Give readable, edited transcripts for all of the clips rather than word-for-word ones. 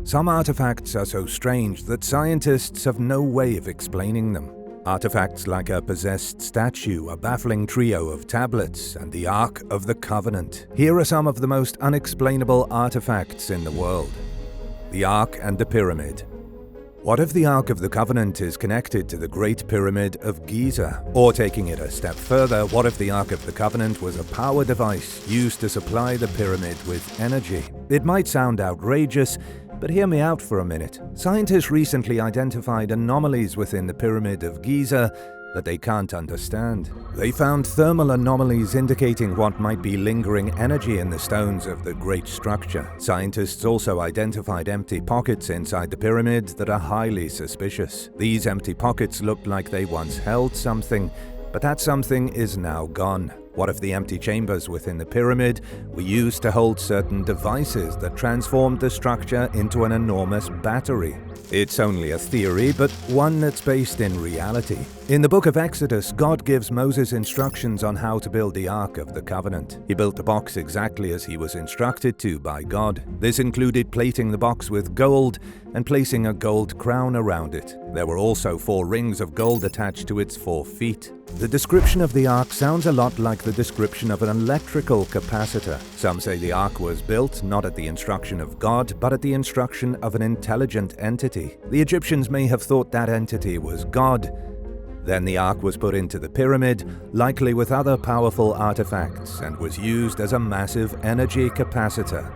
Some artifacts are so strange that scientists have no way of explaining them. Artifacts like a possessed statue, a baffling trio of tablets, and the Ark of the Covenant. Here are some of the most unexplainable artifacts in the world. The Ark and the Pyramid. What if the Ark of the Covenant is connected to the Great Pyramid of Giza? Or taking it a step further, what if the Ark of the Covenant was a power device used to supply the pyramid with energy? It might sound outrageous, but hear me out for a minute. Scientists recently identified anomalies within the Pyramid of Giza that they can't understand. They found thermal anomalies indicating what might be lingering energy in the stones of the great structure. Scientists also identified empty pockets inside the pyramid that are highly suspicious. These empty pockets looked like they once held something, but that something is now gone. What if the empty chambers within the pyramid were used to hold certain devices that transformed the structure into an enormous battery? It's only a theory, but one that's based in reality. In the book of Exodus, God gives Moses instructions on how to build the Ark of the Covenant. He built the box exactly as he was instructed to by God. This included plating the box with gold and placing a gold crown around it. There were also 4 rings of gold attached to its 4 feet. The description of the Ark sounds a lot like the description of an electrical capacitor. Some say the Ark was built not at the instruction of God, but at the instruction of an intelligent entity. The Egyptians may have thought that entity was God. Then the Ark was put into the pyramid, likely with other powerful artifacts, and was used as a massive energy capacitor.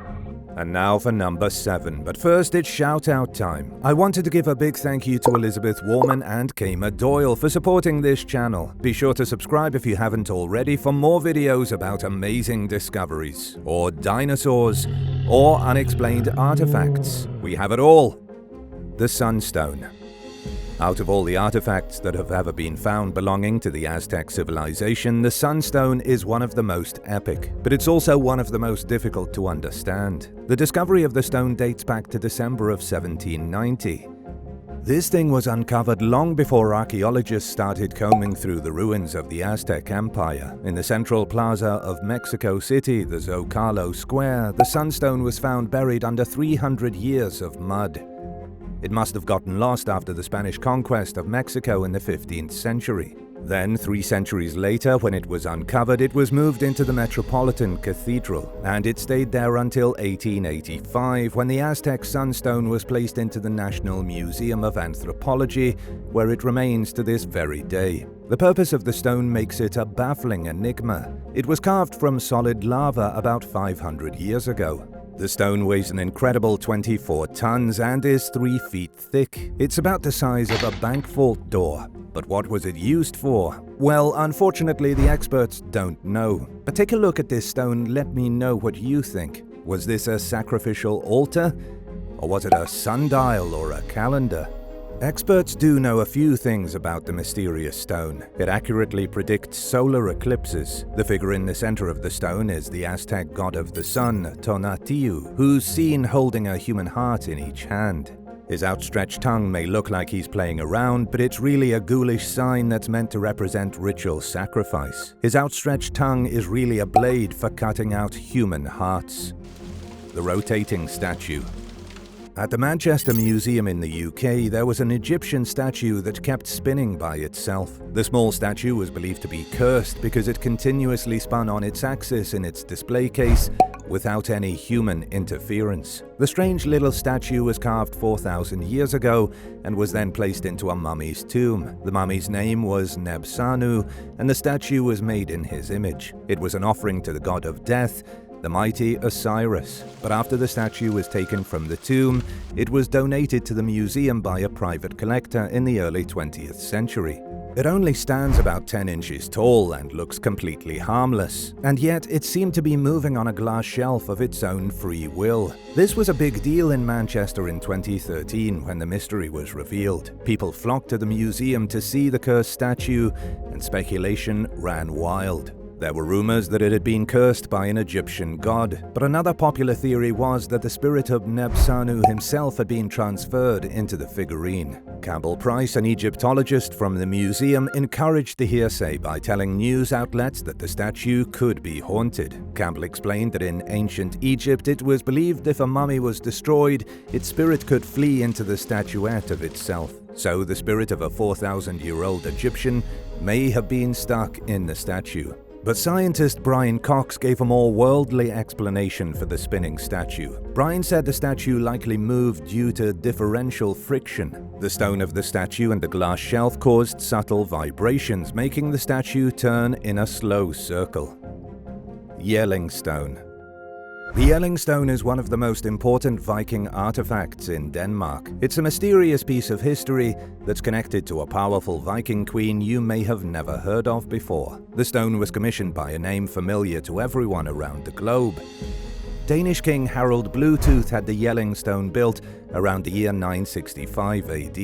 And now for number 7, but first it's shout-out time. I wanted to give a big thank you to Elizabeth Warman and Kama Doyle for supporting this channel. Be sure to subscribe if you haven't already for more videos about amazing discoveries, or dinosaurs, or unexplained artifacts. We have it all. The Sunstone. Out of all the artifacts that have ever been found belonging to the Aztec civilization, the Sunstone is one of the most epic, but it's also one of the most difficult to understand. The discovery of the stone dates back to December of 1790. This thing was uncovered long before archaeologists started combing through the ruins of the Aztec Empire. In the central plaza of Mexico City, the Zocalo Square, the Sunstone was found buried under 300 years of mud. It must have gotten lost after the Spanish conquest of Mexico in the 15th century. Then, 3 centuries later, when it was uncovered, it was moved into the Metropolitan Cathedral, and it stayed there until 1885, when the Aztec Sunstone was placed into the National Museum of Anthropology, where it remains to this very day. The purpose of the stone makes it a baffling enigma. It was carved from solid lava about 500 years ago. The stone weighs an incredible 24 tons and is 3 feet thick. It's about the size of a bank vault door. But what was it used for? Well, unfortunately, the experts don't know. But take a look at this stone, let me know what you think. Was this a sacrificial altar? Or was it a sundial or a calendar? Experts do know a few things about the mysterious stone. It accurately predicts solar eclipses. The figure in the center of the stone is the Aztec god of the sun, Tonatiuh, who's seen holding a human heart in each hand. His outstretched tongue may look like he's playing around, but it's really a ghoulish sign that's meant to represent ritual sacrifice. His outstretched tongue is really a blade for cutting out human hearts. The rotating statue. At the Manchester Museum in the UK, there was an Egyptian statue that kept spinning by itself. The small statue was believed to be cursed because it continuously spun on its axis in its display case without any human interference. The strange little statue was carved 4,000 years ago and was then placed into a mummy's tomb. The mummy's name was Nebsanu, and the statue was made in his image. It was an offering to the god of death, the mighty Osiris. But after the statue was taken from the tomb, it was donated to the museum by a private collector in the early 20th century. It only stands about 10 inches tall and looks completely harmless, and yet it seemed to be moving on a glass shelf of its own free will. This was a big deal in Manchester in 2013 when the mystery was revealed. People flocked to the museum to see the cursed statue, and speculation ran wild. There were rumors that it had been cursed by an Egyptian god, but another popular theory was that the spirit of Nebsanu himself had been transferred into the figurine. Campbell Price, an Egyptologist from the museum, encouraged the hearsay by telling news outlets that the statue could be haunted. Campbell explained that in ancient Egypt it was believed if a mummy was destroyed, its spirit could flee into the statuette of itself. So the spirit of a 4,000-year-old Egyptian may have been stuck in the statue. But scientist Brian Cox gave a more worldly explanation for the spinning statue. Brian said the statue likely moved due to differential friction. The stone of the statue and the glass shelf caused subtle vibrations, making the statue turn in a slow circle. Yelling Stone. The Yelling Stone is one of the most important Viking artifacts in Denmark. It's a mysterious piece of history that's connected to a powerful Viking queen you may have never heard of before. The stone was commissioned by a name familiar to everyone around the globe. Danish King Harald Bluetooth had the Yelling Stone built around the year 965 AD.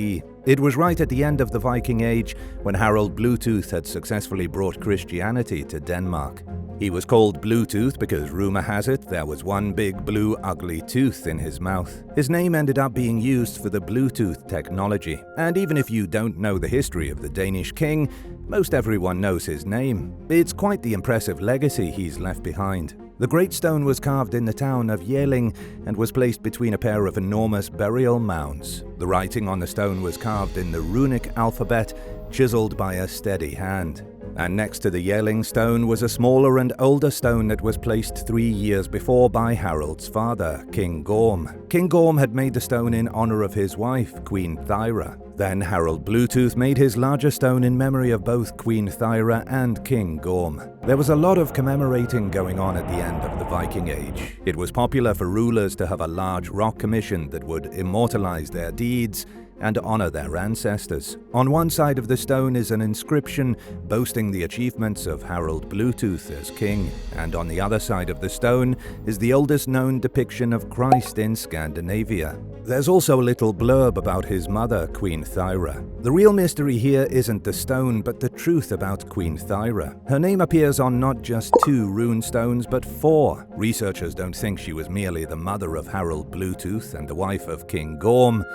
It was right at the end of the Viking Age when Harald Bluetooth had successfully brought Christianity to Denmark. He was called Bluetooth because rumor has it there was one big blue ugly tooth in his mouth. His name ended up being used for the Bluetooth technology, and even if you don't know the history of the Danish king, most everyone knows his name. It's quite the impressive legacy he's left behind. The great stone was carved in the town of Jelling and was placed between a pair of enormous burial mounds. The writing on the stone was carved in the runic alphabet, chiseled by a steady hand. And next to the Yelling Stone was a smaller and older stone that was placed 3 years before by Harald's father, King Gorm. King Gorm had made the stone in honor of his wife, Queen Thyra. Then Harald Bluetooth made his larger stone in memory of both Queen Thyra and King Gorm. There was a lot of commemorating going on at the end of the Viking Age. It was popular for rulers to have a large rock commissioned that would immortalize their deeds and honor their ancestors. On one side of the stone is an inscription boasting the achievements of Harald Bluetooth as king, and on the other side of the stone is the oldest known depiction of Christ in Scandinavia. There's also a little blurb about his mother, Queen Thyra. The real mystery here isn't the stone, but the truth about Queen Thyra. Her name appears on not just 2 rune stones, but 4. Researchers don't think she was merely the mother of Harald Bluetooth and the wife of King Gorm.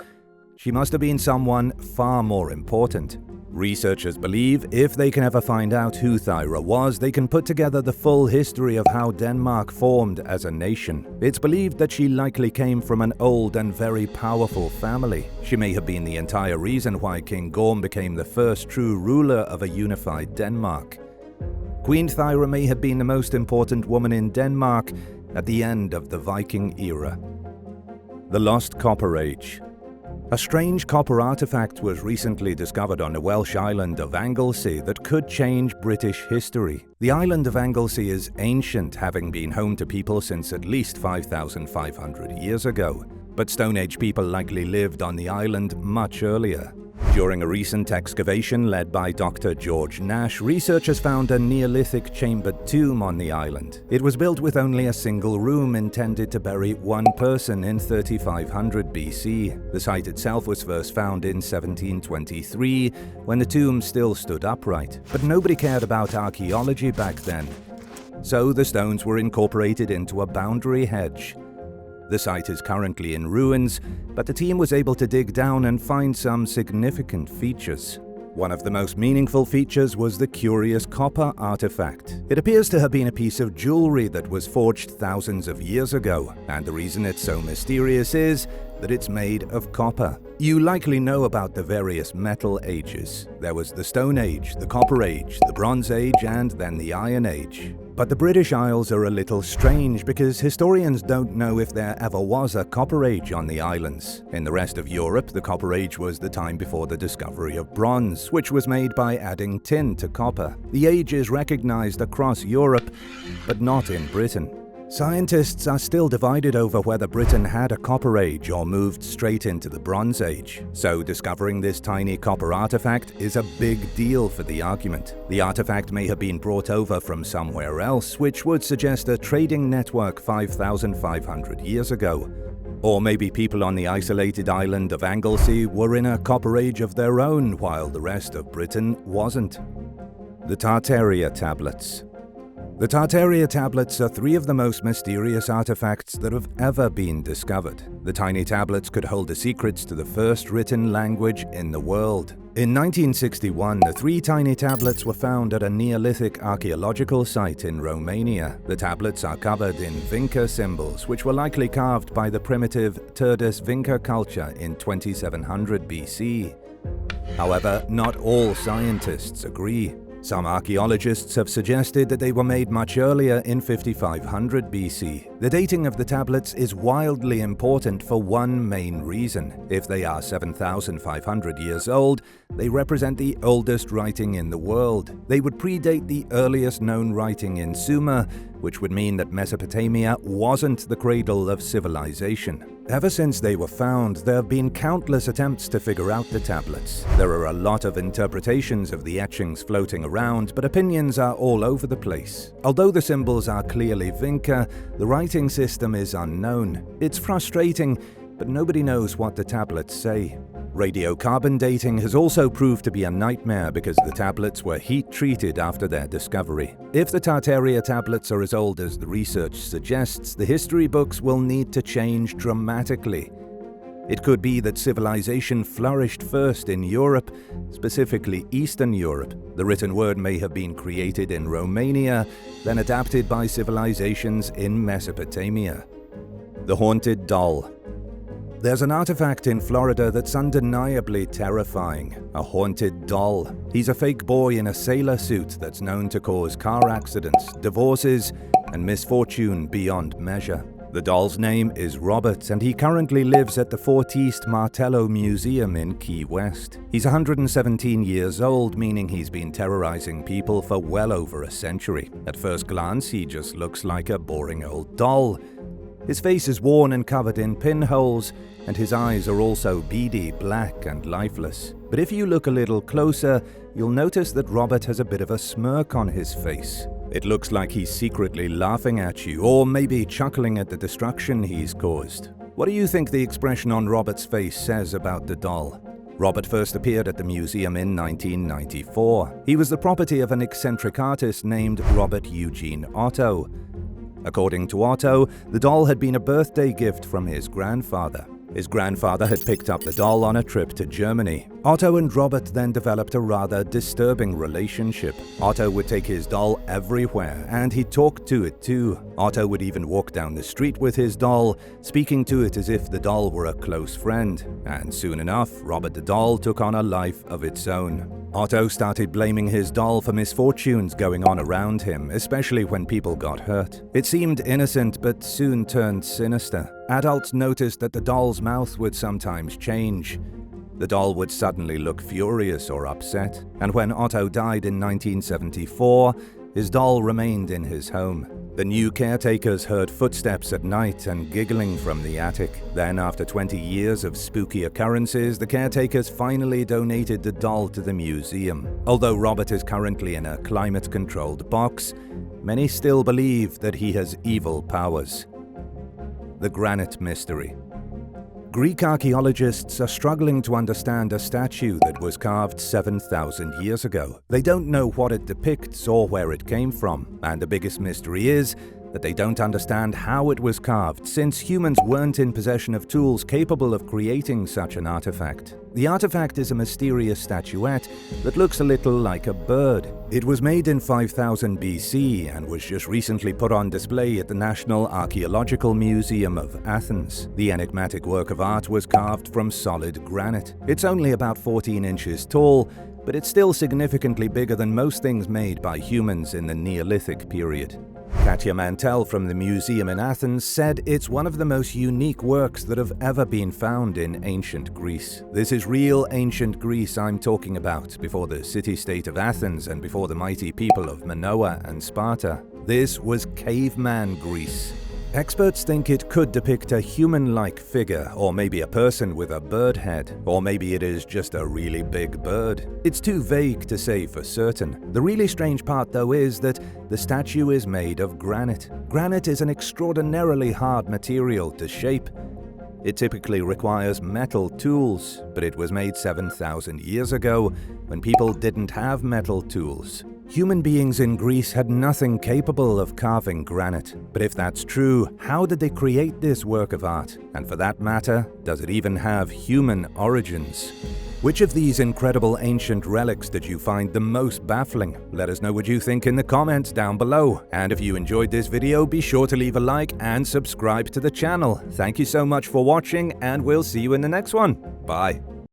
She must have been someone far more important. Researchers believe if they can ever find out who Thyra was, they can put together the full history of how Denmark formed as a nation. It's believed that she likely came from an old and very powerful family. She may have been the entire reason why King Gorm became the first true ruler of a unified Denmark. Queen Thyra may have been the most important woman in Denmark at the end of the Viking era. The Lost Copper Age. A strange copper artifact was recently discovered on the Welsh island of Anglesey that could change British history. The island of Anglesey is ancient, having been home to people since at least 5,500 years ago. But Stone Age people likely lived on the island much earlier. During a recent excavation led by Dr. George Nash, researchers found a Neolithic chambered tomb on the island. It was built with only a single room intended to bury one person in 3500 BC. The site itself was first found in 1723, when the tomb still stood upright. But nobody cared about archaeology back then. So the stones were incorporated into a boundary hedge. The site is currently in ruins, but the team was able to dig down and find some significant features. One of the most meaningful features was the curious copper artifact. It appears to have been a piece of jewelry that was forged thousands of years ago, and the reason it's so mysterious is that it's made of copper. You likely know about the various metal ages. There was the Stone Age, the Copper Age, the Bronze Age, and then the Iron Age. But the British Isles are a little strange because historians don't know if there ever was a Copper Age on the islands. In the rest of Europe, the Copper Age was the time before the discovery of bronze, which was made by adding tin to copper. The age is recognized across Europe, but not in Britain. Scientists are still divided over whether Britain had a Copper Age or moved straight into the Bronze Age. So discovering this tiny copper artifact is a big deal for the argument. The artifact may have been brought over from somewhere else, which would suggest a trading network 5,500 years ago. Or maybe people on the isolated island of Anglesey were in a Copper Age of their own while the rest of Britain wasn't. The Tartaria Tablets. The Tartaria Tablets are three of the most mysterious artifacts that have ever been discovered. The tiny tablets could hold the secrets to the first written language in the world. In 1961, the three tiny tablets were found at a Neolithic archaeological site in Romania. The tablets are covered in Vinca symbols, which were likely carved by the primitive Turdus Vinca culture in 2700 BC. However, not all scientists agree. Some archaeologists have suggested that they were made much earlier in 5500 BC. The dating of the tablets is wildly important for one main reason. If they are 7,500 years old, they represent the oldest writing in the world. They would predate the earliest known writing in Sumer, which would mean that Mesopotamia wasn't the cradle of civilization. Ever since they were found, there have been countless attempts to figure out the tablets. There are a lot of interpretations of the etchings floating around, but opinions are all over the place. Although the symbols are clearly Vinca, the writing system is unknown. It's frustrating, but nobody knows what the tablets say. Radiocarbon dating has also proved to be a nightmare because the tablets were heat-treated after their discovery. If the Tartaria tablets are as old as the research suggests, the history books will need to change dramatically. It could be that civilization flourished first in Europe, specifically Eastern Europe. The written word may have been created in Romania, then adapted by civilizations in Mesopotamia. The Haunted Doll. There's an artifact in Florida that's undeniably terrifying. A haunted doll. He's a fake boy in a sailor suit that's known to cause car accidents, divorces, and misfortune beyond measure. The doll's name is Robert, and he currently lives at the Fort East Martello Museum in Key West. He's 117 years old, meaning he's been terrorizing people for well over a century. At first glance, he just looks like a boring old doll. His face is worn and covered in pinholes, and his eyes are also beady, black, and lifeless. But if you look a little closer, you'll notice that Robert has a bit of a smirk on his face. It looks like he's secretly laughing at you, or maybe chuckling at the destruction he's caused. What do you think the expression on Robert's face says about the doll? Robert first appeared at the museum in 1994. He was the property of an eccentric artist named Robert Eugene Otto. According to Otto, the doll had been a birthday gift from his grandfather. His grandfather had picked up the doll on a trip to Germany. Otto and Robert then developed a rather disturbing relationship. Otto would take his doll everywhere, and he talked to it too. Otto would even walk down the street with his doll, speaking to it as if the doll were a close friend. And soon enough, Robert the doll took on a life of its own. Otto started blaming his doll for misfortunes going on around him, especially when people got hurt. It seemed innocent, but soon turned sinister. Adults noticed that the doll's mouth would sometimes change. The doll would suddenly look furious or upset. And when Otto died in 1974, his doll remained in his home. The new caretakers heard footsteps at night and giggling from the attic. Then, after 20 years of spooky occurrences, the caretakers finally donated the doll to the museum. Although Robert is currently in a climate-controlled box, many still believe that he has evil powers. The Granite Mystery. Greek archaeologists are struggling to understand a statue that was carved 7,000 years ago. They don't know what it depicts or where it came from, and the biggest mystery is that they don't understand how it was carved, since humans weren't in possession of tools capable of creating such an artifact. The artifact is a mysterious statuette that looks a little like a bird. It was made in 5000 BC and was just recently put on display at the National Archaeological Museum of Athens. The enigmatic work of art was carved from solid granite. It's only about 14 inches tall, but it's still significantly bigger than most things made by humans in the Neolithic period. Katia Mantel from the museum in Athens said it's one of the most unique works that have ever been found in ancient Greece. This is real ancient Greece I'm talking about, before the city-state of Athens and before the mighty people of Minoa and Sparta. This was caveman Greece. Experts think it could depict a human-like figure, or maybe a person with a bird head, or maybe it is just a really big bird. It's too vague to say for certain. The really strange part, though, is that the statue is made of granite. Granite is an extraordinarily hard material to shape. It typically requires metal tools, but it was made 7,000 years ago when people didn't have metal tools. Human beings in Greece had nothing capable of carving granite. But if that's true, how did they create this work of art? And for that matter, does it even have human origins? Which of these incredible ancient relics did you find the most baffling? Let us know what you think in the comments down below. And if you enjoyed this video, be sure to leave a like and subscribe to the channel. Thank you so much for watching, and we'll see you in the next one. Bye.